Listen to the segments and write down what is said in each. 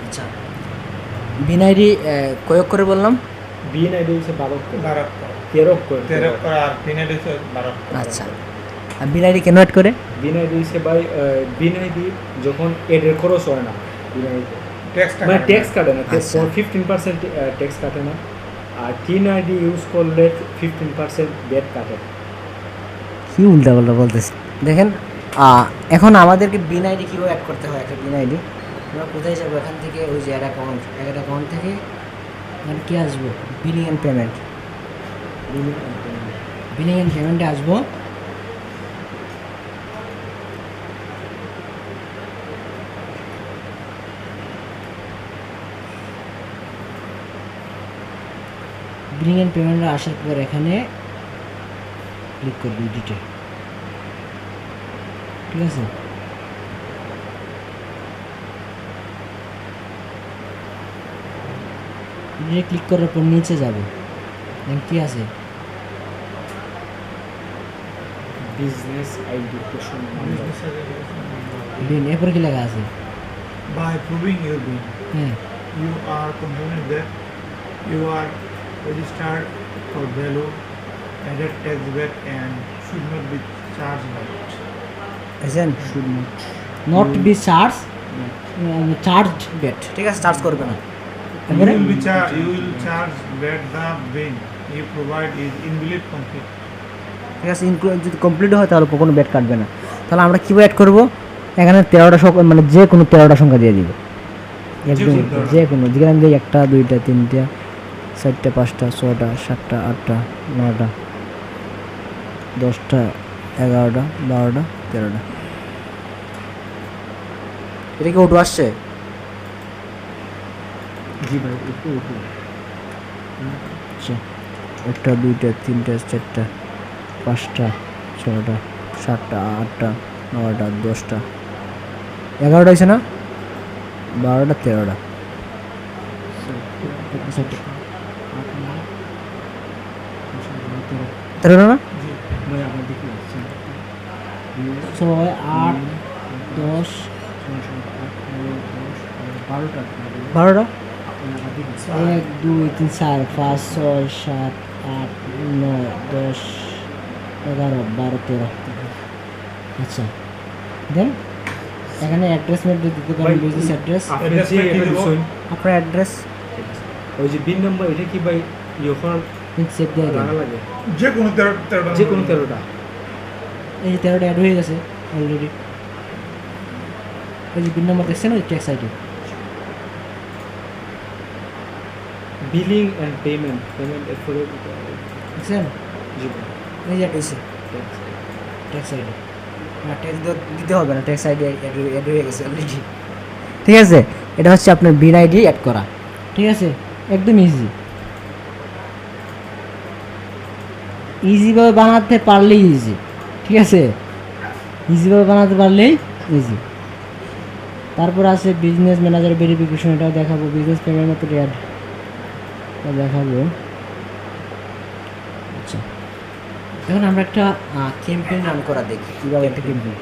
আচ্ছা, বিনাইডি কয়ক করে বললাম? বিএনআইডি হচ্ছে 12 করে, 12 করে, 13 করে, 13 করে, আর বিনাইডি হচ্ছে 12 করে। আচ্ছা, আর বিনাইডি কেন অ্যাড করে? বিএনআইডি হচ্ছে ভাই বিএনআইডি যখন এডের খরচ হয় না, বিএনআইডি ট্যাক্সটা মানে ট্যাক্স কাটে না, আচ্ছা। 15% ট্যাক্স কাটে না। আর টিন আইডি ইউজ করলে 15% ব্যাট কাটে। কি উল্টাপাল্টা বলতেছি। দেখেন এখন আমাদেরকে বিনাইডি কীভাবে অ্যাড করতে হয়? একটা বিনাইডি আমরা কোথায় যাবো? এখান থেকে ওই যে অ্যাড অ্যাকাউন্ট থেকে এখানে কী আসবো? Billing and payment. Billing and পেমেন্টে আসবো। বিলিং অ্যান্ড পেমেন্টে আসার পর এখানে ক্লিক করবো এডিটে, ঠিক আছে? এডিটে ক্লিক করার পর নিচে যাবো, দেখেন কি আছে? Business ID question number. বিন, এরপর কি লেখা আছে? By proving your BIN, হ্যাঁ, you are confident that you are registered for value added tax VAT and should not be charged by it. বুঝছেন? শুড নট বি চার্জ বেট, ঠিক আছে? চার্জ করবে না। তারপরে You will charge VAT the BIN you provide is invalid complete. ঠিক আছে, যদি কমপ্লিট হয় তাহলে কোনো বেট কাটবে না। তাহলে আমরা কীভাবে অ্যাড করবো? এখানে 13টা সংখ্যা, মানে যে কোনো 13টা সংখ্যা দিয়ে দিব, একদম যে কোনো। যেখানে দিয়ে 1টা 2টা 3টা 4টা 5টা 6টা 7টা 8টা 9টা 10টা 11টা 12টা 13টা। এটা কি ওটু আসছে? জি ভাই, একটু আচ্ছা, 1টা 2টা 3টা 4টা 5টা 6টা 7টা 8টা 9টা 10টা 11টা হয়েছে না? 12টা 13টা। 13টা না? ভাই আমার দিকে আসছে 6 8 10 12টা 12টা। আমার দিকে 1 2 3 4 5 6 7 8 9 10 11 12 13। আচ্ছা, দেন এখানে অ্যাড্রেস মেট দিতে পারেন, বিজনেস অ্যাড্রেস, আপনি Address যে টা কি এটা দেবো? দিছেন, আপনার অ্যাড্রেস ওই যে বিন নাম্বার, এটা কি ভাই যখন সেভ দিয়ে দেন। লাগা লাগে যে কোনো 13টা যে কোনো 13টা। এই যে 13টা অ্যাড হয়ে গেছে অলরেডি। এই যে বিল নাম্বার দেখছেন, ওই tax ID. Billing and payment এরপরে দেখছেন? জি ভাই, এই যে অ্যাড হয়েছে ট্যাক্স আইডি। না, ট্যাক্স দিতে হবে না, ট্যাক্স আইডি অ্যাড হয়ে গেছে অলরেডি, ঠিক আছে? এটা হচ্ছে আপনার বিন আইডি অ্যাড করা, ঠিক আছে? একদম ইজিভাবে বানাতে পারলেই ইজি, ঠিক আছে? ইজিভাবে বানাতে পারলেই ইজি। তারপর আছে বিজনেস ম্যানেজার ভেরিফিকেশন, এটাও দেখাবো। বিজনেস পেমেন্ট মেথড অ্যাড দেখাবো। আচ্ছা, এখন আমরা একটা ক্যাম্পেইন রান করা দেখি কীভাবে একটা ক্যাম্পেইন।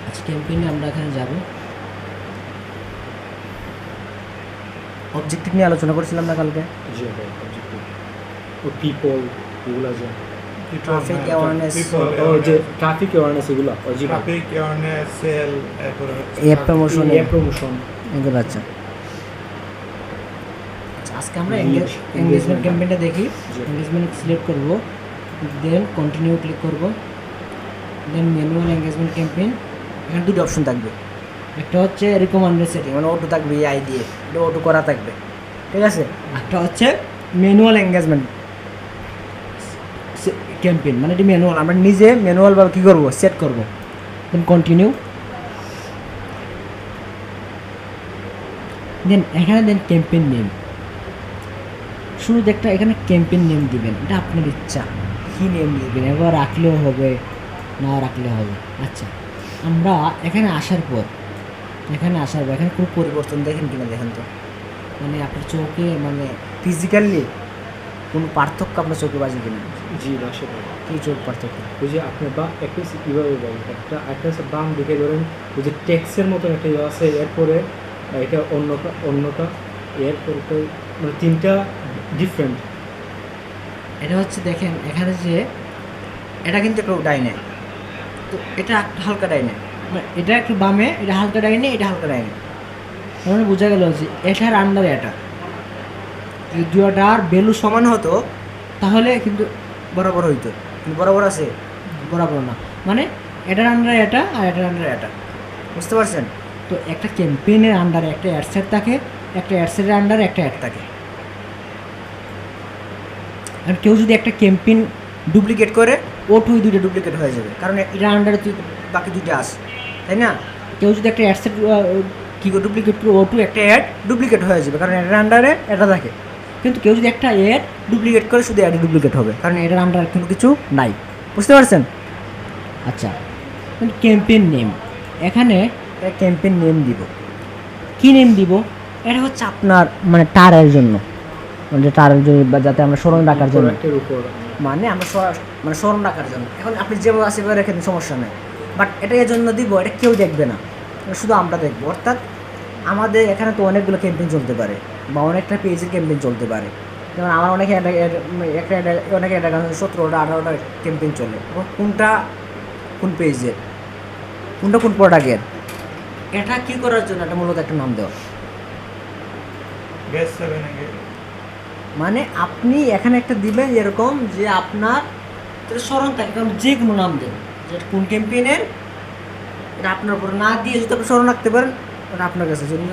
আচ্ছা, ক্যাম্পেইনে আমরা এখানে যাব। অবজেক্টিভ নিয়ে আলোচনা করছিলাম না কালকে? জি ভাই, অবজেক্টিভ ও পিপল এগুলা যে ট্রাফিক অ্যাওয়ারনেস, ও যে ট্রাফিক অ্যাওয়ারনেস এগুলা, ও জি ভাই, ট্রাফিক অ্যাওয়ারনেস, সেল, এরপরে অ্যাপ প্রমোশন, অ্যাপ প্রমোশন এগুলো। আচ্ছা, আজকে আমরা Engage, এঙ্গেজমেন্ট ক্যাম্পেইনটা দেখি। জি। এঙ্গেজমেন্ট সিলেক্ট করব, দেন কন্টিনিউ ক্লিক করব, দেন ম্যানুয়াল এঙ্গেজমেন্ট ক্যাম্পেইন। এখানে দুটো অপশন থাকবে, একটা হচ্ছে রিকমেন্ডেড সেটিং, মানে অটো থাকবে এই দিয়ে, এটা অটো করা থাকবে, ঠিক আছে? একটা হচ্ছে ম্যানুয়াল এঙ্গেজমেন্ট ক্যাম্পেইন, মানে এটি ম্যানুয়াল, আমরা নিজে ম্যানুয়ালভাবে কী করবো, সেট করব। দেন কন্টিনিউ, দেন এখানে দেন ক্যাম্পেইন নেম। শুরুতে একটা এখানে ক্যাম্পেইন নেম দিবেন, এটা আপনার ইচ্ছা কী নেম দিবেন, এবার রাখলেও হবে, না রাখলেও হবে। আচ্ছা, আমরা এখানে আসার পর এখানে কোনো পরিবর্তন দেখেন কিনা দেখেন তো, মানে আপনার চোখে, মানে ফিজিক্যালি কোনো পার্থক্য আপনার চোখে বাজে কিনা? জি বাসে ভাই। কী চোখ পার্থক্য? ওই যে আপনার বা একটা কীভাবে ভাই, একটা হচ্ছে বাম দিকে ধরেন ওই যে ট্যাক্সের মতন একটা ইয়ে আছে, এরপরে এটা অন্যটা এরপরে মানে তিনটা ডিফারেন্ট। এটা হচ্ছে দেখেন এখানে যে এটা কিন্তু একটু ডাইনে, তো এটা একটু হালকা ডাইনে, মানে এটা একটু বামে, এটা হালকা ডাইনে, এটা হালকা ডাইনে। মানে বোঝা গেল যে এটার আন্ডারে এটা যদি দুটার ভ্যালু সমান হতো তাহলে কিন্তু বরাবর হইতো, কিন্তু বরাবর আছে বরাবর না, মানে এটার আন্ডারে এটা আর এটার আন্ডারে এটা, বুঝতে পারছেন? তো একটা ক্যাম্পেইনের আন্ডারে একটা অ্যাডসেট থাকে, একটা অ্যাডসেটের আন্ডারে একটা অ্যাড থাকে। আর কেউ যদি একটা ক্যাম্পেইন ডুপ্লিকেট করে O2 দুইটা ডুপ্লিকেট হয়ে যাবে, কারণ এটার আন্ডারে তুই বাকি দুইটা আছে, তাই না? কেউ যদি একটা অ্যাডসেট কী করে ডুপ্লিকেট করে O2 একটা অ্যাড ডুপ্লিকেট হয়ে যাবে, কারণ এটার আন্ডারে এটা থাকে। কিন্তু কেউ যদি একটা অ্যাড ডুপ্লিকেট করে শুধু অ্যাডে ডুপ্লিকেট হবে, কারণ এটার আন্ডারে কোনো কিছু নাই, বুঝতে পারছেন? আচ্ছা, ক্যাম্পেইন নেম, এখানে ক্যাম্পেইন নেম দিব। কী নেম দিব? এটা হচ্ছে আপনার মানে টারের জন্য, মানে টারের জন্য বা যাতে আমরা স্মরণ রাখার জন্য, প্রোডাক্টের উপর মানে আমরা মানে স্মরণ রাখার জন্য। এখন আপনি যেভাবে আছে সেভাবে রেখে দিন, সমস্যা নেই, বাট এটা এর জন্য দিব, এটা কেউ দেখবে না, শুধু আমরা দেখবো। অর্থাৎ আমাদের এখানে তো অনেকগুলো ক্যাম্পেইন চলতে পারে বা অনেকটা পেজের ক্যাম্পেইন চলতে পারে, যেমন আমার অনেকে অনেকে 17টা 18টা ক্যাম্পেইন চলে, এবং কোনটা কোন পেজের, কোনটা কোন প্রোডাক্টের, এটা কী করার জন্য এটা মূলত একটা নাম দেওয়া। Guess 7 again. মানে আপনি এখানে একটা দিবেন এরকম যে আপনার স্মরণ থাকে, কারণ যে কোনো নাম দেন, যে কোন ক্যাম্পেইনের এটা আপনার উপর না দিয়ে যদি আপনি স্মরণ রাখতে পারেন ওটা আপনার কাছে, যদি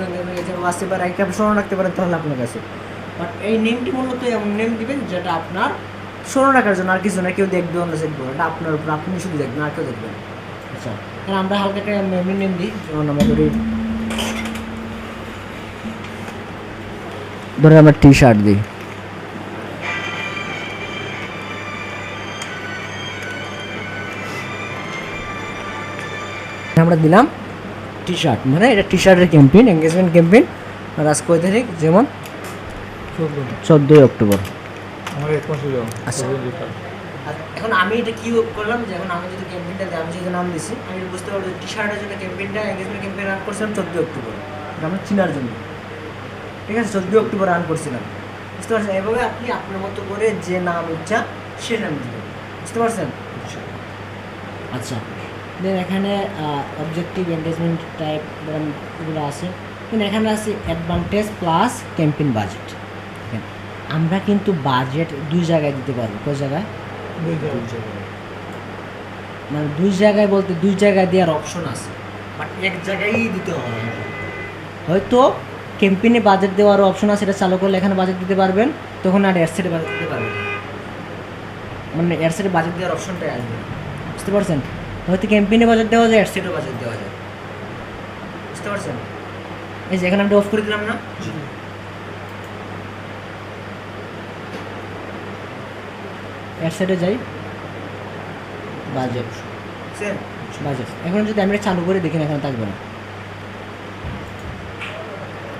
আসতে পারে একটা আপনি স্মরণ রাখতে পারেন তাহলে আপনার কাছে। বাট এই নেমটি মূলত এমন নেম দিবেন যেটা আপনার স্মরণ রাখার জন্য, আর কিছু না, কেউ দেখবে অন্য দেখবে, এটা আপনার উপর, আপনি শুধু দেখবেন আর কেউ দেখবেন। আচ্ছা, তাহলে আমরা হালকা একটা মেমরি নেম দিই, যেমন আমরা ধরে আমরা টি-শার্ট দিই। আমরা দিলাম টি-শার্ট, মানে এটা টি-শার্টের ক্যাম্পেইন, এঙ্গেজমেন্ট ক্যাম্পেইন। আর আজ কয় তারিখ? যেমন 14ই অক্টোবর। আমার এক মাস হলো। আচ্ছা। আর এখন আমি এটা কী করলাম, যে এখন আমি যদি ক্যাম্পেইনটা দিই, আমি যদি নাম দিছি, আমি বুঝতে পারবো যে টি-শার্টের জন্য ক্যাম্পেইনটা, এঙ্গেজমেন্ট ক্যাম্পেইন রান করছিলাম 14ই অক্টোবর, এটা আমরা চিনার জন্য, ঠিক আছে? 14ই অক্টোবর রান করছিলাম, বুঝতে পারছেন? এভাবে আপনি আপনার মতো করে যে নাম ইচ্ছা সে নাম দিবেন, বুঝতে পারছেন? আচ্ছা, দেন এখানে অবজেক্টিভ, এঙ্গেজমেন্ট টাইপ এগুলো আছে, কিন্তু এখানে আছে অ্যাডভান্টেজ প্লাস ক্যাম্পেইন বাজেট। আমরা কিন্তু বাজেট দুই জায়গায় দিতে পারবো। কোন জায়গায়? মানে দুই জায়গায় বলতে দুই জায়গায় দেওয়ার অপশন আছে, বাট এক জায়গায়ই দিতে হবে। হয়তো ক্যাম্পেইনে বাজেট দেওয়ার অপশন আছে, এটা চালু করলে এখানে বাজেট দিতে পারবেন, তখন আর অ্যাডসেটে বাজেট দিতে পারবেন, মানে অ্যাডসেটে বাজেট দেওয়ার অপশনটাই আসবে, বুঝতে পারছেন? হয়তো ক্যাম্পেইনে বাজেট দেওয়া যায়, অ্যাডসেটেও বাজেট দেওয়া যায়, বুঝতে পারছেন? এই যে এখানে আমরা অফ করে দিলাম না, অ্যাডসেটে যাই, বাজেট, বাজেট। এখন যদি আমি এটা চালু করে দেখি না, এখানে থাকবে না,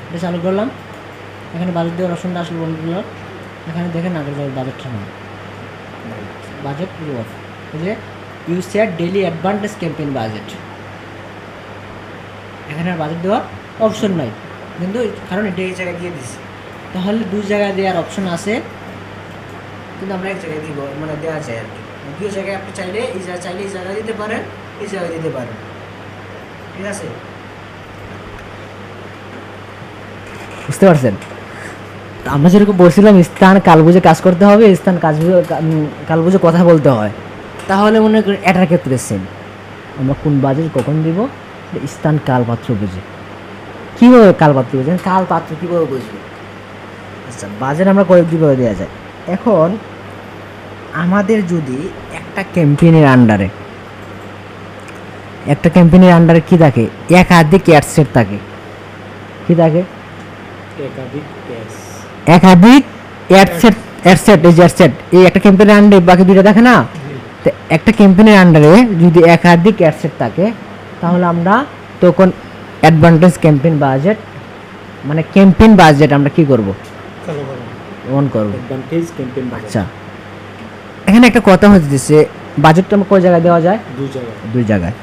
এটা চালু করলাম, এখানে বাজেট দেওয়ার অপশনটা আসলে বন্ধুগুলো এখানে দেখেন, আগের বাজেটটা নয়, বাজেট অফ, এই যে you set daily advantage campaign budget, এখানে আর বাজেট দেওয়ার অপশন নাই, কিন্তু কারণ এটা এই জায়গায় দিয়ে দিছি, তাহলে দুই জায়গায় দেওয়ার অপশন আছে, কিন্তু আমরা এক জায়গায় দিব, মানে দেওয়া যায় আর কি। দুই জায়গায় আপনি চাইলে এই জায়গায় দিতে পারেন, এই জায়গায় দিতে পারেন, ঠিক আছে? বুঝতে পারছেন? আমরা যেরকম বলছিলাম স্থান কাল বুঝে কাজ করতে হবে, স্থান কাল বুঝে কথা বলতে হয়, তাহলে মনে করি এটার ক্ষেত্রে সেম, আমরা কোন বাজেট কখন দিব, স্থান কাল পাত্র বুঝে। কীভাবে কাল পাত্র বুঝেন? কাল পাত্র কীভাবে বুঝবে? আচ্ছা, বাজেট আমরা কীভাবে দেওয়া যায়? এখন আমাদের যদি একটা ক্যাম্পেইনের আন্ডারে কী থাকে, একাধিক অ্যাডসেট থাকে, কী থাকে? একাধিক অ্যাডসেট, এই যে অ্যাডসেট, এই একটা ক্যাম্পেইনের আন্ডারে বাকি দুইটা থাকে না, তো একটা ক্যাম্পেইনের আন্ডারে যদি একাধিক অ্যাডসেট থাকে, তাহলে আমরা তখন অ্যাডভান্টেজ ক্যাম্পেইন বাজেট, মানে ক্যাম্পেইন বাজেট আমরা কি করব? অন করব। আচ্ছা, এখানে একটা কথা হচ্ছে, বাজেটটা আমরা কোন জায়গায় দেওয়া যায়? দুই জায়গায়,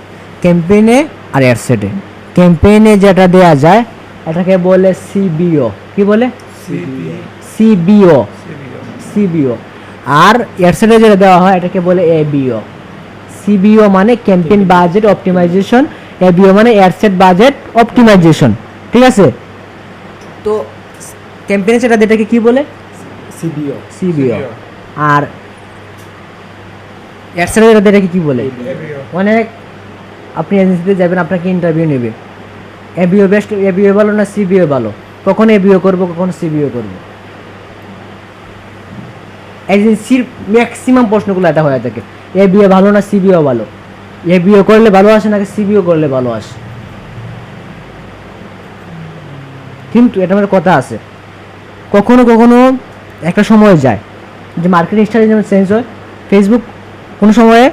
ক্যাম্পেইনে আর অ্যাডসেটে। ক্যাম্পেইনে যেটা দেওয়া যায় এটাকে বলে সিবিও। কি বলে? CBO. সিবিও। CBO. সিবিও। আর অ্যাডসেটে যেটা দেওয়া হয় এটাকে বলে এবিও। সিবিও মানে ক্যাম্পেইন বাজেট অপটিমাইজেশন, এবিও মানে অ্যাডসেট বাজেট অপটিমাইজেশন। ঠিক আছে? তো ক্যাম্পেইন সেটা এটাকে কি বলে? সিবিও। সিবিও। CBO. আর অ্যাডসেটে এটাকে কি বলে? ABO. অনেক আপনি এজেন্সিতে যাবেন, আপনাকে ইন্টারভিউ নেবে, এবিও বেস্ট, এবিও ভালো না সিবিও ভালো, কখন এবিও করবো কখন সিবিও করবো, এজেন্সির ম্যাক্সিমাম প্রশ্নগুলো এটা হয়ে থাকে, এবিও ভালো না সিবিও ভালো, এবিও করলে ভালো আসে নাকি সিবিও করলে ভালো আসে। কিন্তু এটা আমার কথা আছে, কখনো কখনো একটা সময় যায় যে মার্কেটিং স্টাইল যেমন চেঞ্জ হয়, ফেসবুক কোনো সময়ে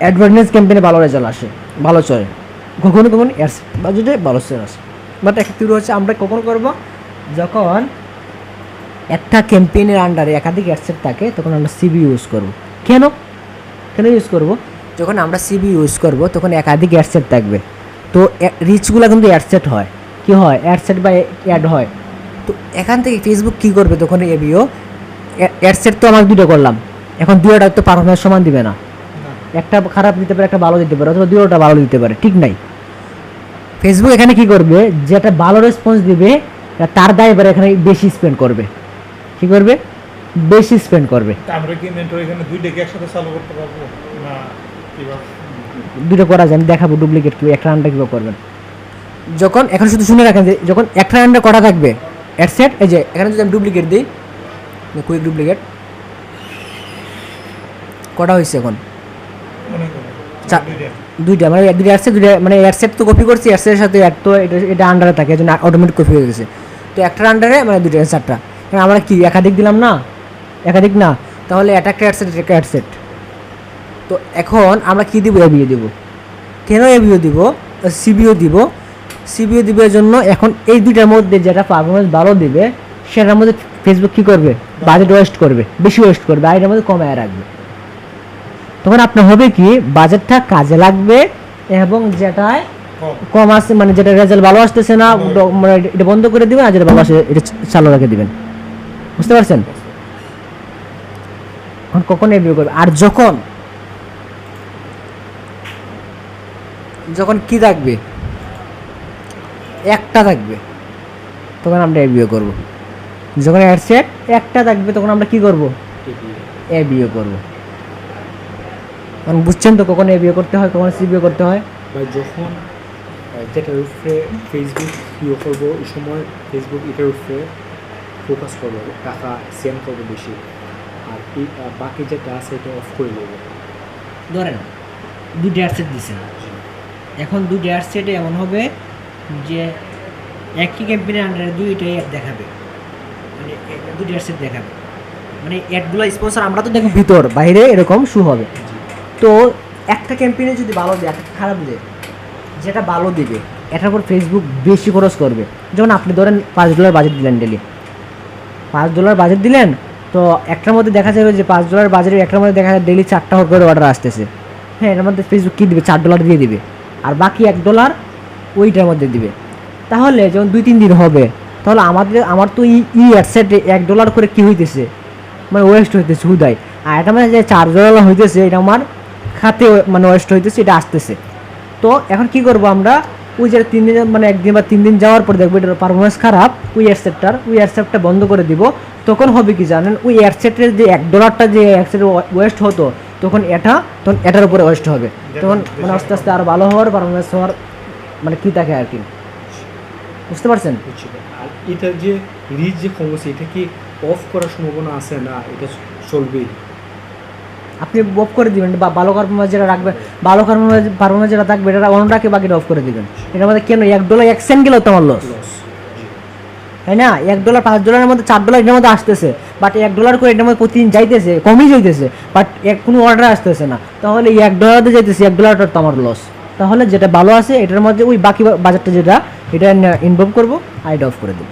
অ্যাডভার্টাইজ ক্যাম্পেইনে ভালো রেজাল্ট আসে, ভালো চলে, কখনো কখনো অ্যাডস বাজেটে ভালো সেল আসে। বাট একটা তীর হচ্ছে আমরা কখন করব, যখন একটা ক্যাম্পেইনের আন্ডারে একাধিক অ্যাডসেট থাকে তখন আমরা সিবি ইউজ করব। কেন কেন ইউজ করব? যখন আমরা সিবি ইউজ করব তখন একাধিক অ্যাডসেট থাকবে, তো রিচগুলো কিন্তু অ্যাডসেট হয়, কি হয় অ্যাডসেট বা অ্যাড হয়। তো এখান থেকে ফেসবুক কী করবে তখন এবিও, অ্যাডসেট তো আমার দুটো করলাম, এখন দুটোটা তো পারফরমেন্স সমান দিবে না, একটা খারাপ দিতে পারে একটা ভালো দিতে পারে, অথবা দুটোটা ভালো দিতে পারে, ঠিক নাই। ফেসবুক এখানে কি করবে, যেটা ভালো রেসপন্স দিবে তার দায় এবার এখানে বেশি স্পেন্ড করবে, কি করবে বেশি স্পেন্ড করবে। তা আমরা কি মেন্টর এখানে দুইটাকে একসাথে চালু করতে পারবো না কিভাবে? দুটো করা যায়, আমি দেখাবো ডুপ্লিকেট কি একটা রানটা কীভাবে করবেন। যখন এখন শুধু শুনে রাখেন যে যখন একটা রানটা করা থাকবে অ্যাডসেট, এই যে এখানে যদি আমি ডুপ্লিকেট দিই, কুইক ডুপ্লিকেট কটা হয়েছে এখন মনে করো চা- দুইটা। দুইটা, মানে দুইটা অ্যাডসেট, দুইটা মানে অ্যাডসেট তো কপি করছি, অ্যাডসেটের সাথে অ্যাড তো এটা আন্ডারে থাকে, এই জন্য অটোমেটিক কপি হয়ে গেছে। তো একটার আন্ডারে মানে দুইটা চারটা, কারণ আমরা কি একাধিক দিলাম না, একাধিক না, তাহলে এটা একটা অ্যাডসেট এটা একটা অ্যাডসেট। তো এখন আমরা কি দিব, এবিও দিব। কেন এবিও দিব, সিবিও দিব, সিবিও দিবের জন্য এখন এই দুইটার মধ্যে যেটা পারফরমেন্স ভালো দিবে সেটার মধ্যে ফেসবুক কী করবে, বাজেট ওয়েস্ট করবে, বেশি ওয়েস্ট করবে, আর এটার মধ্যে কমায় রাখবে। তখন আপনার হবে কি বাজেটটা কাজে লাগবে, এবং যেটায় কম। কম আসছে মানে যেটা রেজাল্ট ভালো আসতেছে না মানে এটা বন্ধ করে দিবেন, আর যেটা ভালো আসে এটা চালু রেখে দিবেন। বুঝতে পারছেন? এখন কখন এবিও করবে, আর যখন যখন কি থাকবে একটা থাকবে তখন আমরা এবিও করব। যখন অ্যাডসেট একটা থাকবে তখন আমরা কি করব, এবিও করব। এখন বুঝছেন তো কখন এবিও করতে হয় কখন সিবিও করতে হয়। বা যখন যেটার উপরে ফেসবুক ইয়ে করবো ওই সময় ফেসবুক এটার উপরে ফোকাস করবো, টাকা সেন্ড করবো বেশি, আর বাকি যেটা আছে এটা অফ করে দেবো। ধরেন দুটো অ্যাডসেট দিচ্ছেন, এখন দুটো অ্যাডসেটে এমন হবে যে একই ক্যাম্পেইনের আন্ডারে দুইটাই অ্যাড দেখাবে, মানে দুটো অ্যাডসেট দেখাবে, মানে অ্যাডগুলো স্পন্সর আমরা তো দেখব ভিতর বাইরে এরকম শু হবে। তো একটা ক্যাম্পেইনে যদি ভালো দেয় একটা খারাপ দেয়, যেটা ভালো দিবে এটার উপর ফেসবুক বেশি খরচ করবে। যেমন আপনি ধরেন $5 বাজেট দিলেন, ডেলি $5 বাজেট দিলেন, তো একটার মধ্যে দেখা যাবে যে $5 বাজেটের একটার মধ্যে দেখা যায় ডেলি 4টা করে অর্ডার আসতেছে, হ্যাঁ এটার মধ্যে ফেসবুক কী দিবে $4 দিয়ে দিবে, আর বাকি $1 ওইটার মধ্যে দিবে। তাহলে যখন 2-3 দিন হবে তাহলে আমার তো অ্যাডসেটে $1 করে কী হইতেছে, মানে ওয়েস্ট হইতেছে হুদাই, আর এটা মানে যে $4 হইতেছে এটা আমার খাতে মানে ওয়েস্ট হইতেছে, এটা আসতেছে। তো এখন কি করব আমরা, ওই যে 3 দিন মানে 1 দিন বা 3 দিন যাওয়ার পর দেখবো এটার পারফরমেন্স খারাপ, ওই অ্যাডসেটটা বন্ধ করে দিব। তখন হবে কি জানেন, ওই অ্যাডসেটের যে $1টা যে অ্যাডসেটে ওয়েস্ট হতো তখন এটার উপরে ওয়েস্ট হবে, তখন মানে আস্তে আস্তে আরও ভালো হওয়ার পারফরমেন্স হওয়ার মানে কী থাকে আর কি। বুঝতে পারছেন? বুঝছি। আর এটা যে রিচ যে কমছে এটা কি অফ করার সম্ভাবনা আছে না এটা চলবেই? আপনি অফ করে দিবেন, বা ভালো পারফরমেন্স যেটা রাখবে, ভালো পারফরমেন্স যেটা থাকবে এটা অন্যটাকে বাকিটা অফ করে দিবেন। এটার মধ্যে কেন $1 1 সেন্ট গেলেও তোমার লস, লস। তাই না? $1 $5 মধ্যে $4 এটার মধ্যে আসতেছে, বাট $1 করে এটার মধ্যে প্রতিদিন যাইতেছে, কমই যাইতেছে, বাট কোনো অর্ডার আসতেছে না, তাহলে এই $1 যাইতেছে, $1 তো আমার লস। তাহলে যেটা ভালো আছে এটার মধ্যে ওই বাকি বাজারটা যেটা এটা ইনভলভ করবো আর এটা অফ করে দেবো।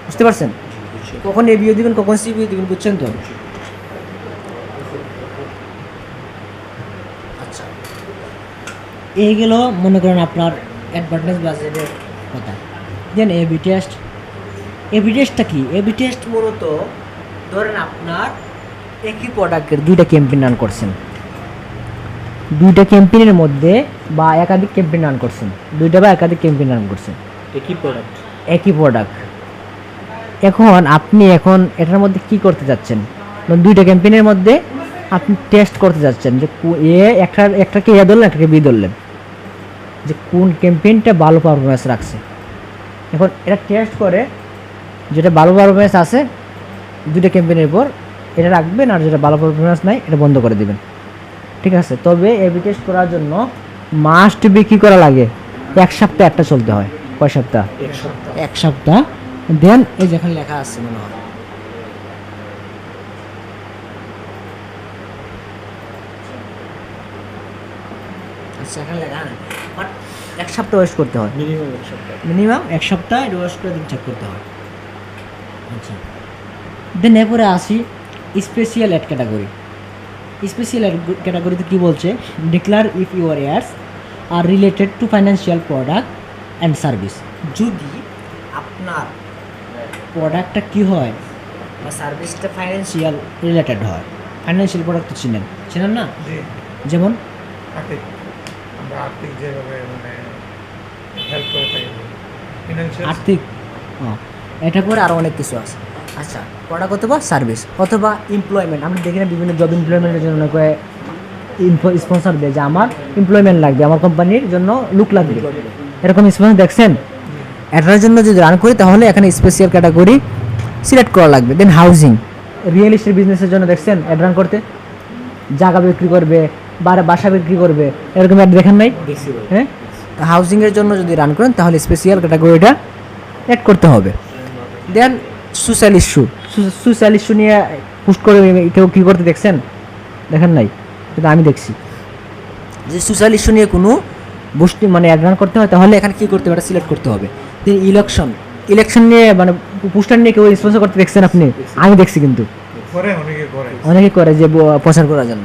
বুঝতে পারছেন? কখন এবিও দিবেন কখন সিবিও দিবেন, বুঝছেন তো? আচ্ছা, এই গেল মনে করেন আপনার অ্যাডভার্টাইজ বাজেটের কথা। দেন এবি টেস্ট। এবি টেস্টটা কি? এবি টেস্ট মূলত ধরেন আপনার একই প্রোডাক্টের দুইটা ক্যাম্পেইন রান করছেন, দুইটা ক্যাম্পেইনের মধ্যে বা একাধিক ক্যাম্পেইন রান করছেন, দুইটা বা একাধিক ক্যাম্পেইন রান করছেন, একই প্রোডাক্ট। একই প্রোডাক্ট। এখন আপনি এটার মধ্যে কি করতে যাচ্ছেন? দুইটা ক্যাম্পেইনের মধ্যে আপনি টেস্ট করতে যাচ্ছেন যে একটাকে এ ধরলেন, একটাকে বি ধরলেন, যে কোন ক্যাম্পেইনটা ভালো পারফরমেন্স রাখছে। এখন এটা টেস্ট করে যেটা ভালো পারফরমেন্স আছে দুইটা ক্যাম্পেইনের পর এটা রাখবেন, আর যেটা ভালো পারফরমেন্স নাই এটা বন্ধ করে দেবেন, ঠিক আছে? তবে এবি টেস্ট করার জন্য মাস্ট বি কী করা লাগে? 1 সপ্তাহ একটা চলতে হয়। কয় সপ্তাহ? 1 সপ্তাহ। 1 সপ্তাহ। দেন এই যেখানে লেখা আছে মনে হয়, আচ্ছা এখানে লেখা নেই, বাট 1 সপ্তাহ ওয়েস্ট করতে হয়, মিনিমাম 1 সপ্তাহ। মিনিমাম 1 সপ্তাহ এটা ওয়েস্ট করে দিন চেক করতে হয়। আচ্ছা, দেন এরপরে আসি special ad category. Special ad ক্যাটাগরিতে কী বলছে? Declare if your ads are related to financial product and service. যদি আপনার প্রোডাক্টটা কী হয় বা সার্ভিসটা ফাইন্যান্সিয়াল রিলেটেড হয়, ফাইন্যান্সিয়াল প্রোডাক্ট তো চিনেন না? জি, যেমন আর্থিক, আমরা আর্থিক যেভাবে মানে হেল্প করে থাকি, ফিনান্সিয়াল। আর্থিক, এটা পরে আরও অনেক কিছু আছে। আচ্ছা, প্রোডাক্ট অথবা সার্ভিস অথবা এমপ্লয়মেন্ট। আমরা দেখি না বিভিন্ন জব এমপ্লয়মেন্টের জন্য অনেকে স্পন্সর দেয় যে আমার এমপ্লয়মেন্ট লাগবে, আমার কোম্পানির জন্য লুক লাগবে, এরকম স্পন্সর দেখছেন? এটার জন্য যদি রান করি তাহলে এখানে স্পেশাল ক্যাটাগরি সিলেক্ট করা লাগবে। দেন হাউজিং, রিয়েল এস্টেট বিজনেসের জন্য দেখছেন অ্যাড রান করতে, জায়গা বিক্রি করবে, বাসা বিক্রি করবে, এরকম অ্যাড দেখেন নাই? দেখছি ভাই। হ্যাঁ, হাউজিংয়ের জন্য যদি রান করেন তাহলে স্পেশাল ক্যাটাগরিটা অ্যাড করতে হবে। Then social issue, social issue নিয়ে পোস্ট করে কেউ কী করতে দেখছেন? দেখেন নাই? কিন্তু আমি দেখছি যে সোশ্যাল ইস্যু নিয়ে কোনো বুস্টি মানে অ্যাড রান করতে হয় তাহলে এখানে কী করতে হবে? এটা সিলেক্ট করতে হবে। দেন ইলেকশন নিয়ে মানে পোস্টার নিয়ে কেউ স্পন্সর করতে দেখছেন আপনি? আমি দেখছি, কিন্তু করে অনেকে করে। অনেকে করে যে প্রচার করার জন্য।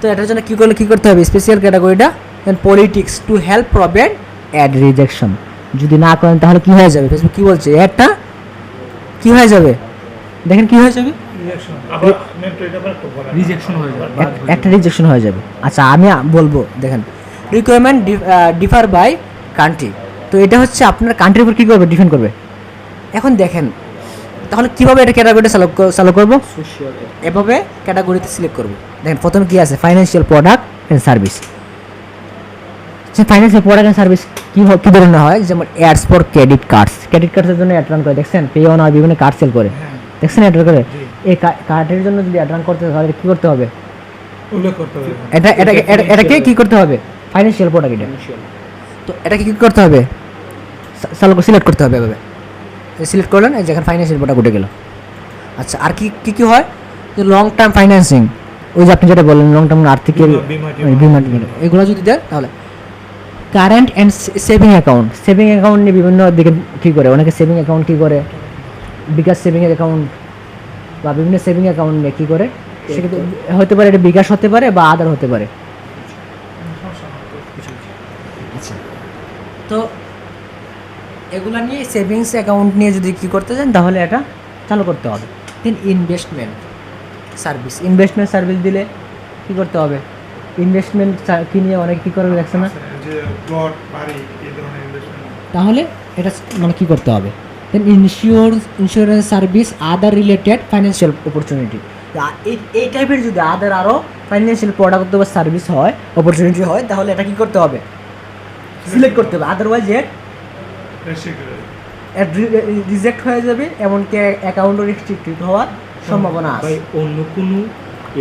তো এটার জন্য কী করতে হবে? স্পেশাল ক্যাটাগরিটা then politics to help prevent ad rejection. যদি না করেন তাহলে কী হয়ে যাবে? ফেসবুক কী বলছে? অ্যাডটা কী হয়ে যাবে? দেখেন কী হয়ে যাবে? রিজেকশন, আবার নেট এটা আবার একটু বলা রিজেকশন হয়ে যাবে। একটা রিজেকশন হয়ে যাবে। আচ্ছা, আমি বলবো, দেখেন রিকোয়ারমেন্ট ডিফার বাই কান্ট্রি। তো এটা হচ্ছে আপনার কান্ট্রির উপর কী করবে? ডিপেন্ড করবে। এখন দেখেন তাহলে কীভাবে এটা ক্যাটাগরিটা চালু করবো? সোশ্যাল। এভাবে ক্যাটাগরিতে সিলেক্ট করবো। দেখেন প্রথমে কী আছে? Financial product and service. সে ফাইন্যান্সিয়াল প্রোডাক্ট অ্যান্ড সার্ভিস কী ধরনের হয়? যেমন অ্যাডস ফর ক্রেডিট কার্ডসের জন্য অ্যাড রান করে দেখছেন? পে অন আর বিভিন্ন কার্ড সেল করে দেখছেন অ্যাড করে। এই কার্ডের জন্য যদি অ্যাড রান করতে হয় তাহলে কী করতে হবে? উল্লেখ করতে হবে। এটাকে কী করতে হবে? ফাইন্যান্সিয়াল প্রোডাক্ট এটা। তো এটাকে কী করতে হবে? সিলেক্ট করতে হবে। এভাবে সিলেক্ট করলেন, যেখানে ফাইন্যান্সিয়াল প্রোডাক্ট উঠে গেল। আচ্ছা, আর কী হয়? যে লং টার্ম ফাইন্যান্সিং, ওই যে আপনি যেটা বললেন লং টার্ম আর্থিকের বিমা, এগুলো যদি দেন তাহলে কারেন্ট অ্যান্ড সেভিং অ্যাকাউন্ট নিয়ে বিভিন্ন দিকে কী করে? অনেকে সেভিং অ্যাকাউন্ট কী করে? বিকাশ সেভিং অ্যাকাউন্ট বা বিভিন্ন সেভিং অ্যাকাউন্ট নিয়ে কী করে? সেক্ষেত্রে হতে পারে এটা বিকাশ হতে পারে বা আদার হতে পারে। আচ্ছা, তো এগুলো নিয়ে সেভিংস অ্যাকাউন্ট নিয়ে যদি কী করতে চান তাহলে এটা চালু করতে হবে। দেন ইনভেস্টমেন্ট সার্ভিস দিলে কী করতে হবে? ইনভেস্টমেন্ট কী নিয়ে অনেক কী করবে দেখছে না? যে প্লট, বাড়ি, এই ধরনের ইনভেস্টমেন্ট। তাহলে এটা মানে কী করতে হবে? Then insurance service other related financial opportunity. এই টাইপের যদি আদার আরও ফাইন্যান্সিয়াল প্রোডাক্ট বা সার্ভিস হয়, অপরচুনিটি হয়, তাহলে এটা কী করতে হবে? সিলেক্ট করতে হবে। আদারওয়াইজ রিজেক্ট হয়ে যাবে, এমনকি অ্যাকাউন্টও রেস্ট্রিক্টেড হওয়ার সম্ভাবনা আছে। ভাই অন্য কোনো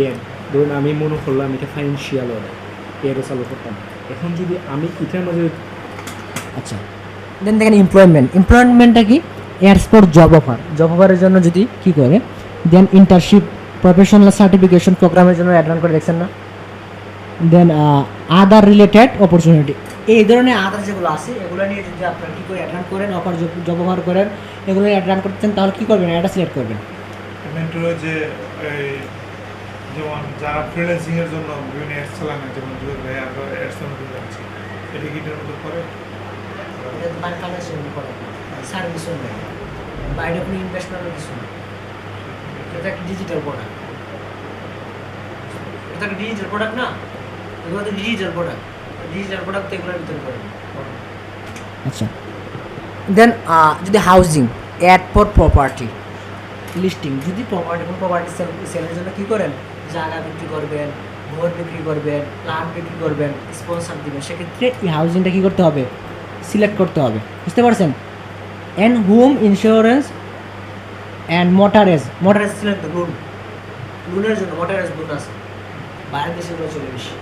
এর ধরুন আমি মনে করলাম এটা ফাইন্যান্সিয়াল এরও চালু করতাম, এখন যদি আমি এটার মাঝে। আচ্ছা, দেন দেখেন এমপ্লয়মেন্টটা কি? এয়ারস ফর জব অফারের জন্য যদি কী করে? দেন ইন্টার্নশিপ, প্রফেশনাল সার্টিফিকেশন প্রোগ্রামের জন্য অ্যাড রান করে দেখছেন না? দেন আদার রিলেটেড অপরচুনিটি, এই ধরনের আদার যেগুলো আছে এগুলো নিয়ে যদি আপনারা কী করে অ্যাড রান করেন, অফার জব অফার করেন, এগুলো অ্যাড রান করতেন তাহলে কী করবেন? এটা সিলেক্ট করবেন। মেন্টর যে এই যেমন যারা ফ্রিল্যান্সিং এর জন্য বিভিন্ন অ্যাডস চালানো, যেমন জুয়েল ভাই আমরা অ্যাডস চালাতে যাচ্ছি, এটা কি এটার মধ্যে পড়ে? সার্ভিসও নেই, বাইরে কোনো ইনভেস্টমেন্টও কিছু না। এটা একটা ডিজিটাল প্রোডাক্ট, এটা একটা ডিজিটাল প্রোডাক্ট না, এগুলো তো ডিজিটাল প্রোডাক্ট, ডিজিটাল প্রোডাক্ট তো এগুলোর ভিতরে পড়ে না। আচ্ছা, দেন যদি housing ad for property listing, যদি কোনো প্রপার্টি সেলের জন্য কী করেন, জায়গা বিক্রি করবেন, ঘর বিক্রি করবেন, প্ল্যাট বিক্রি করবেন, স্পন্সর দিবেন, সেক্ষেত্রে এই হাউজিংটা কী করতে হবে, সিলেক্ট করতে হবে। বুঝতে পারছেন? And home insurance and mortgage select লোনের জন্য মোটারেজ লোন আছে, বাইরের দেশেগুলো চলে বেশি।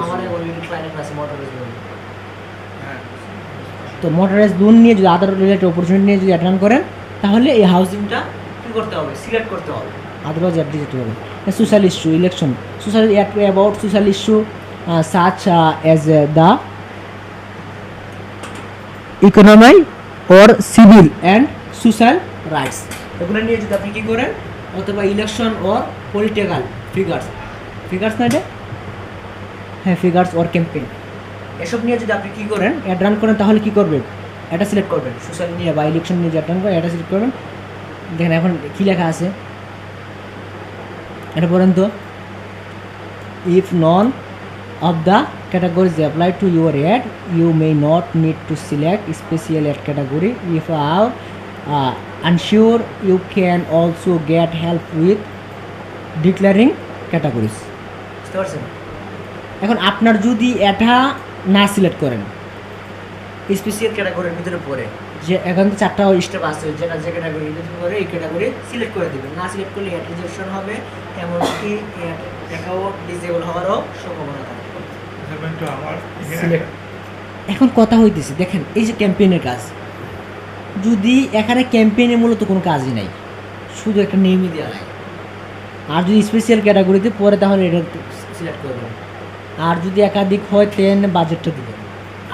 আমার অলরেডি ক্লায়েন্ট আছে মোটারেজ লোন। তো মোটরাইজ লোন নিয়ে যদি আদার রিলেটেড অপরচুনিটি নিয়ে যদি অ্যাটেন্ড করেন, তাহলে এই হাউজিংটা কী করতে হবে, সিলেক্ট করতে হবে, আদারওয়াইজ অ্যাড দিতে হবে। Social issue election, social about social issue such as the economy or civil and social rights, এগুলো নিয়ে যদি আপনি কী করেন, অথবা ইলেকশন অর পলিটিক্যাল ফিগার্স না এটা, হ্যাঁ ফিগার্স অর ক্যাম্পেইন, এসব নিয়ে যদি আপনি কী করেন, অ্যাড রান করেন, তাহলে কী করবেন, এটা সিলেক্ট করবেন। সোশ্যাল নিয়ে বা ইলেকশন নিয়ে যে অ্যাড রান করেন, এটা সিলেক্ট করবেন। দেখেন এখন কী লেখা আছে এটা বলেন তো, if none of the categories apply to your ad, you may not need to select special ad category. If are unsure, you can also get help with declaring categories. বুঝতে পারছেন? এখন আপনার যদি এটা না সিলেক্ট করেন, স্পেশাল ক্যাটাগরির ভিতরে পড়ে, যে এখন তো 4টা স্টেপ আছে, যেটা যে ক্যাটাগরি ইলেকশন করে এই ক্যাটাগরি সিলেক্ট করে দেবেন। না সিলেক্ট করলে অ্যাড রিজেকশন হবে, এমনকি অ্যাকাউন্ট ডিসেবল হওয়ারও সম্ভাবনা থাকে। সিলেক্ট। এখন কথা হইতেছে, দেখেন এই যে ক্যাম্পেইনের কাজ, যদি এখানে ক্যাম্পেইনে মূলত কোনো কাজই নাই, শুধু একটা নেমই দেওয়া লাগে। আর যদি স্পেশাল ক্যাটাগরিতে পড়ে, তাহলে এটা সিলেক্ট করবেন। আর যদি একাধিক হয়, তেন বাজেটটা দেবেন।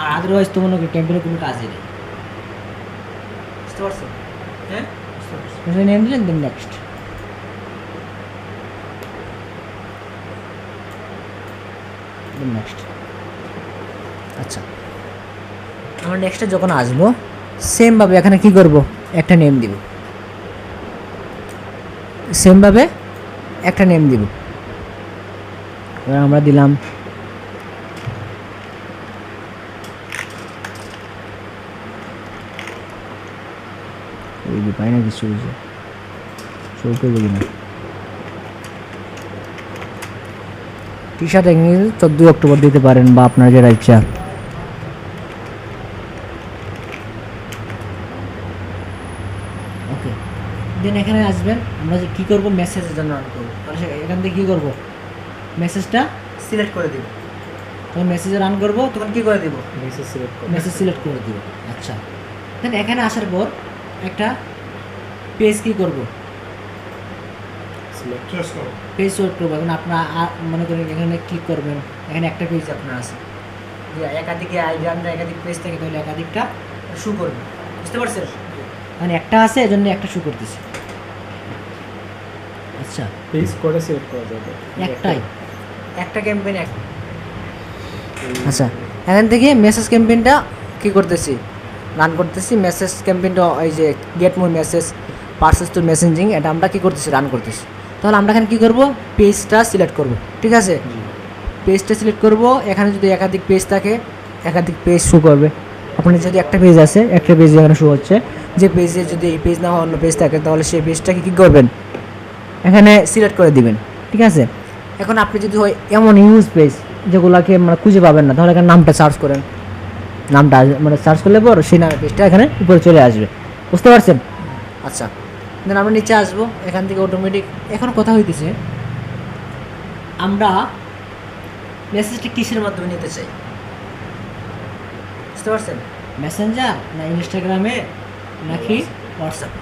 আর আদারওয়াইজ তো মনে করি ক্যাম্পেইনে কোনো কাজই নেই। বুঝতে পারছেন? হ্যাঁ, নেম দিলেন, দেন নেক্সট। আচ্ছা, আমরা নেক্সটে যখন আসবো, সেমভাবে এখানে কি করব, একটা নেম দিব, সেমভাবে একটা নেম দিব। এবার আমরা দিলাম পাই না কিছু চৌকে বলি না, টি শার্ট 14 অক্টোবর দিতে পারেন, বা আপনার যেটা ইচ্ছা। ওকে, দেন এখানে আসবেন, আমরা যে কী করবো, মেসেজের জন্য রান করবো। তাহলে এখান থেকে কী করবো, মেসেজটা সিলেক্ট করে দেবো। তখন মেসেজে রান করবো, তখন কী করে দেবো, মেসেজ সিলেক্ট করে দেবো। আচ্ছা, দেন এখানে আসার পর একটা পেজ কী করবো, পেজ সিলেক্ট করবো। এখন আপনার মনে করেন এখানে ক্লিক করবেন, এখানে একটা পেজ আপনার আছে, যে একাধিকে আইডিয়ানরা একাধিক পেজ থেকে, তাহলে একাধিকটা শু করবে। বুঝতে পারছেন? মানে একটা আছে, এজন্য একটা শু করতেছে। আচ্ছা, পেজ করে সিলেক্ট করা যাবে, একটাই একটা ক্যাম্পেইন। আচ্ছা, এখান থেকে মেসেজ ক্যাম্পেইনটা কী করতেছি, রান করতেছি। মেসেজ ক্যাম্পেইনটা এই যে get more message purchases to messaging, এটা আমরা কী করতেছি, রান করতেছি। তাহলে আমরা এখানে কী করবো, পেজটা সিলেক্ট করব। ঠিক আছে, পেজটা সিলেক্ট করব। এখানে যদি একাধিক পেজ থাকে, একাধিক পেজ শো করবে। আপনার যদি একটা পেজ আছে, একটা পেজ এখানে শো হচ্ছে, যে পেজে যদি এই পেজ না হয় অন্য পেজ থাকে, তাহলে সেই পেজটাকে কী করবেন, এখানে সিলেক্ট করে দিবেন। ঠিক আছে, এখন আপনি যদি হয় এমন ইউজ পেজ যেগুলোকে মানে খুঁজে পাবেন না, তাহলে এখানে নামটা সার্চ করেন, নামটা মানে সার্চ করলে পর সেই নামের পেজটা এখানে উপরে চলে আসবে। বুঝতে পারছেন? আচ্ছা, দেন আমরা নিচে আসবো, এখান থেকে অটোমেটিক। এখন কথা হইতেছে, আমরা মেসেজটা কিসের মাধ্যমে নিতে চাই, বুঝতে পারছেন? মেসেঞ্জার না ইনস্টাগ্রামে নাকি হোয়াটসঅ্যাপ?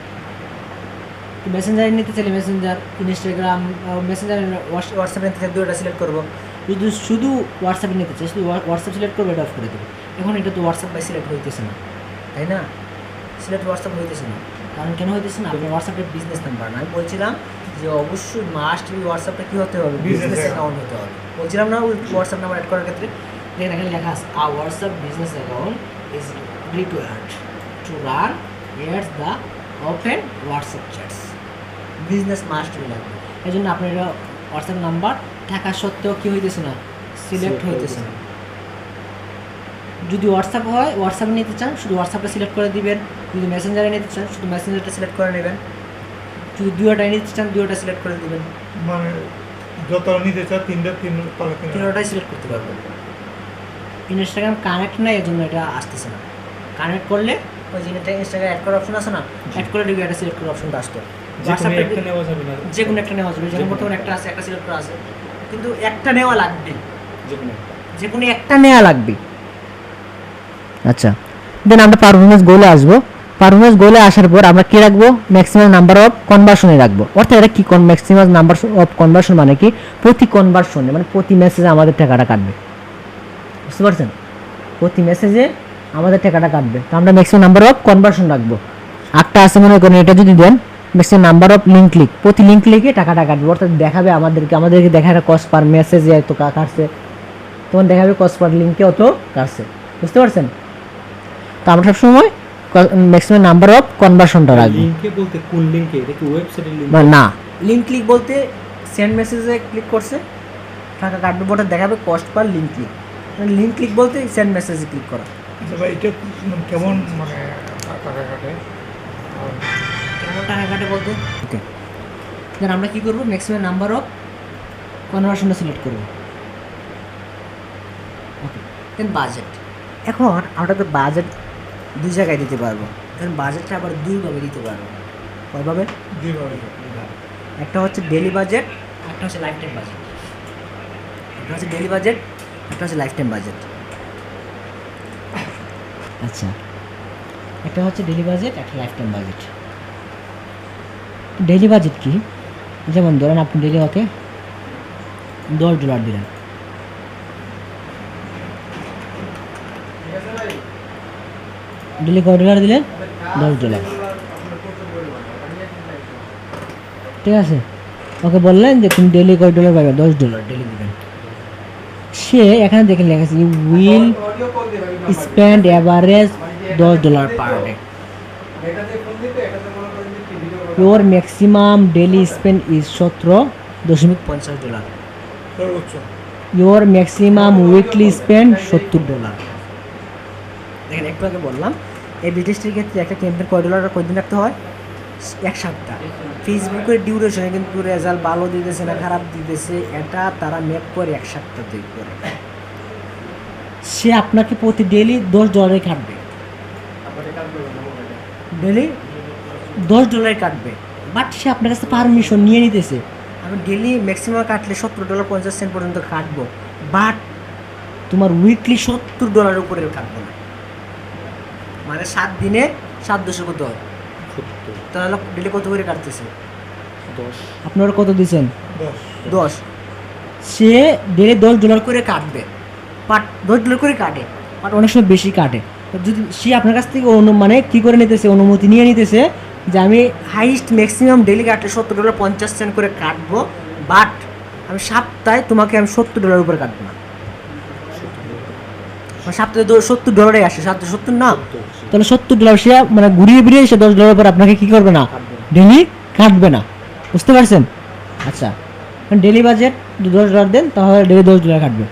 মেসেঞ্জারে নিতে চাইলে মেসেঞ্জার, ইনস্টাগ্রাম, মেসেঞ্জার, হোয়াটসঅ্যাপে নিতে চাই, দুটোটা সিলেক্ট করবো। যদি শুধু হোয়াটসঅ্যাপে নিতে চাই, শুধু হোয়াটসঅ্যাপ সিলেক্ট করবো, এটা অফ করে দেবো। এখন এটা তো হোয়াটসঅ্যাপ বাই সিলেক্ট হইতেছে না, তাই না? সিলেক্ট হোয়াটসঅ্যাপ হইতেছে না, কারণ কেন হইতেছে না, আপনি হোয়াটসঅ্যাপের বিজনেস নাম্বার না। আমি বলছিলাম যে অবশ্যই মাস্ট হোয়াটসঅ্যাপটা কী হতে হবে, বিজনেস অ্যাকাউন্ট হতে হবে। বলছিলাম না ওই হোয়াটসঅ্যাপ নাম্বার অ্যাড করার ক্ষেত্রে, দেখেন এখানে লেখা আছে, WhatsApp business account is required to run ads the open WhatsApp chats, business must লাগবে। এই জন্য আপনার এটা হোয়াটসঅ্যাপ নাম্বার থাকা সত্ত্বেও কী হইতেছে না, সিলেক্ট হইতেছে না। যদি হোয়াটসঅ্যাপ হয়, হোয়াটসঅ্যাপ নিতে চান শুধু হোয়াটসঅ্যাপটা সিলেক্ট করে দিবেন, যদি মেসেঞ্জারে নিতে চান শুধু মেসেঞ্জারটা সিলেক্ট করে নেবেন, যদি দুয়োটাই নিতে চান দুয়োটা সিলেক্ট করে দিবেন, মানে যত নিতে চাও তিনোটাই সিলেক্ট করতে পারবেন। ইনস্টাগ্রাম কানেক্ট নাই, এর জন্য এটা আসতেছে না। কানেক্ট করলে ওই জিনিসটা ইনস্টাগ্রাম অ্যাড করার অপশন আছে না, অ্যাড করে দিলে এটা সিলেক্ট করার অপশনটা আসতো। হোয়াটসঅ্যাপে একটা নেওয়া যাবে না, যে কোনো একটা নেওয়া যাবে, যেমন বর্তমানে একটা আছে, একটা সিলেক্ট করা আছে, কিন্তু একটা নেওয়া লাগবে, যে কোনো একটা নেওয়া লাগবে। আচ্ছা, দেন আমরা পারফরমেন্স গোলে আসবো। পারফরমেন্স গোলে আসার পর আমরা কি রাখবো, ম্যাক্সিমাম নাম্বার অফ কনভার্সনে রাখবো। অর্থাৎ এটা কি, ম্যাক্সিমাম নাম্বার অফ কনভার্সন মানে কি, প্রতি কনভার্সনে মানে প্রতি মেসেজে আমাদের টাকাটা কাটবে, বুঝতে পারছেন? প্রতি মেসেজে আমাদের টাকাটা কাটবে, তো আমরা ম্যাক্সিমাম নাম্বার অফ কনভার্সন রাখবো। একটা আছে মনে করেন, এটা যদি then maximum number of link click, প্রতি লিঙ্ক ক্লিকে টাকাটা কাটবে। অর্থাৎ দেখাবে আমাদেরকে দেখাবে কস্ট পার মেসেজে এত কাটছে, তখন দেখাবে কস্ট পার লিঙ্কে অত কাটছে, বুঝতে পারছেন? তো আমরা সবসময় ম্যাক্সিমাম নাম্বার অফ কনভার্সনটা রাখবো। লিংকে বলতে কোন লিংকে, এটা কি ওয়েবসাইটের লিংক? না, লিঙ্ক ক্লিক বলতে সেন্ড মেসেজে ক্লিক করছে টাকা কাটবে, বটে দেখাবে cost per link click. Link click বলতে সেন্ড মেসেজে ক্লিক করা। আচ্ছা ভাই, এটা কেমন মানে টাকা কাটে? কেমন টাকা কাটে বলতে, ওকে, দেন আমরা কী করবো, ম্যাক্সিমাম নাম্বার অফ কনভার্সনটা সিলেক্ট করবো। ওকে, দেন বাজেট। এখন আমরা তো বাজেট দুই জায়গায় দিতে পারবো, দেন বাজেটটা আবার দুইভাবে দিতে পারবো। কয়ভাবে? দুইভাবে। একটা হচ্ছে ডেলি বাজেট, একটা হচ্ছে লাইফ টাইম বাজেট। একটা হচ্ছে ডেলি বাজেট, একটা হচ্ছে লাইফ টাইম বাজেট। আচ্ছা, একটা হচ্ছে ডেলি বাজেট, একটা life time budget. Daily budget কি, যেমন ধরেন আপনি ডেলি ওকে $10 দিলেন, ডেলি কয় ডলার দিলেন, $10, ঠিক আছে? ওকে বললেন যে তুমি ডেলি কয় ডলার পাবে, $10 ডেলি দিবেন। সে এখানে দেখে লেখা আছে you will spend average $10 per day. Your maximum daily spend is $17.50। সর্বোচ্চ। Your maximum weekly spend $70। দেখেন, একটু আগে বললাম এই বিদেশটির ক্ষেত্রে একটা ক্যাম্পের কয় ডলার কয়দিন রাখতে হয়, 1 সপ্তাহ। ফেসবুকের ডিউরেশনে কিন্তু রেজাল্ট ভালো দিতেছে না খারাপ দিতেছে, এটা তারা মেক করে 1 সপ্তাহ তৈরি করে। সে আপনাকে প্রতি ডেলি $10 কাটবে, ডেলি $10 কাটবে, বাট সে আপনার কাছে পারমিশন নিয়ে নিতেছে আমি ডেলি ম্যাক্সিমাম কাটলে $17.50 পর্যন্ত কাটবো, বাট তোমার উইকলি $70 উপরে কাটবো না। মানে 7 দিনে 7 কত হয়, তাহলে ডেলি কত করে কাটতেছে, 10। আপনারা কত দিচ্ছেন, 10। সে ডেলি $10 করে কাটবে, বাট $10 করে কাটে, বাট অনেক সময় বেশি কাটে। তো যদি সে আপনার কাছ থেকে মানে কী করে নিতেছে, অনুমতি নিয়ে নিতেছে যে আমি হাইস্ট ম্যাক্সিমাম ডেলি কাটলে $17.50 করে কাটবো, বাট আমি সপ্তাহে তোমাকে আমি $70 উপরে কাটবো না। মানে সপ্তাহে $70 আসে, 70 না, তাহলে $70 সে মানে ঘুরিয়ে ফিরিয়ে সে $10 পর আপনাকে কী করবে না, ডেলি কাটবে না, বুঝতে পারছেন? আচ্ছা, ডেলি বাজেট $10 দেন, তাহলে ডেলি $10 কাটবে।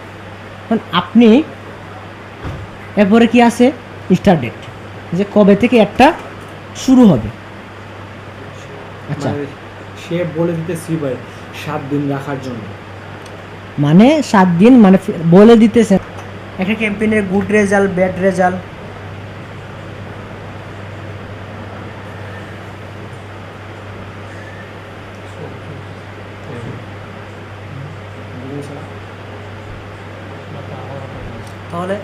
কারণ আপনি এরপরে কি আছে, স্টার্ট ডেট, যে কবে থেকে একটা শুরু হবে। আচ্ছা, মানে সে বলে দিতেছি ভাই 7 দিন রাখার জন্য, মানে 7 দিন মানে বলে দিতেছে একটা ক্যাম্পেইনের গুড রেজাল্ট, ব্যাড রেজাল্ট। তাহলে